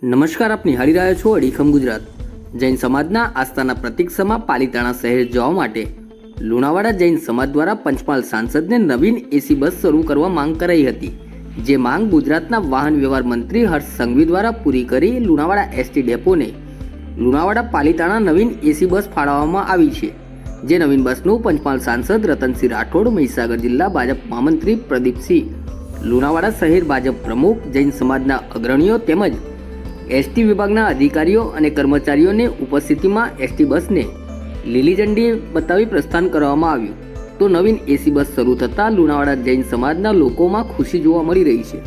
નમસ્કાર, આપ નિહાળી રહ્યા છો અડીખમ ગુજરાત। જૈન સમાજના આસ્થાના પ્રતીક સમા પાલિતાણા શહેર જવા માટે લુણાવાડા જૈન સમાજ દ્વારા પંચમહાલ સાંસદને નવીન એસી બસ શરૂ કરવા માંગ કરાઈ હતી, જે માંગ ગુજરાતના વાહન વ્યવહાર મંત્રી હર્ષ સંઘવી દ્વારા પૂરી કરી લુણાવાડા એસટી ડેપોને લુણાવાડા પાલિતાણા નવીન એસી બસ ફાળવવામાં આવી છે। જે નવીન બસનું પંચમહાલ સાંસદ રતનસિંહ રાઠોડ, મહીસાગર જિલ્લા ભાજપ મહામંત્રી પ્રદીપસિંહ, લુણાવાડા શહેર ભાજપ પ્રમુખ, જૈન સમાજના અગ્રણીઓ તેમજ એસટી વિભાગના અધિકારીઓ અને કર્મચારીઓની ઉપસ્થિતિમાં એસટી બસને લીલી ઝંડી બતાવી પ્રસ્થાન કરવામાં આવ્યું। તો નવીન એસી બસ શરૂ થતાં લુણાવાડા જૈન સમાજના લોકોમાં ખુશી જોવા મળી રહી છે।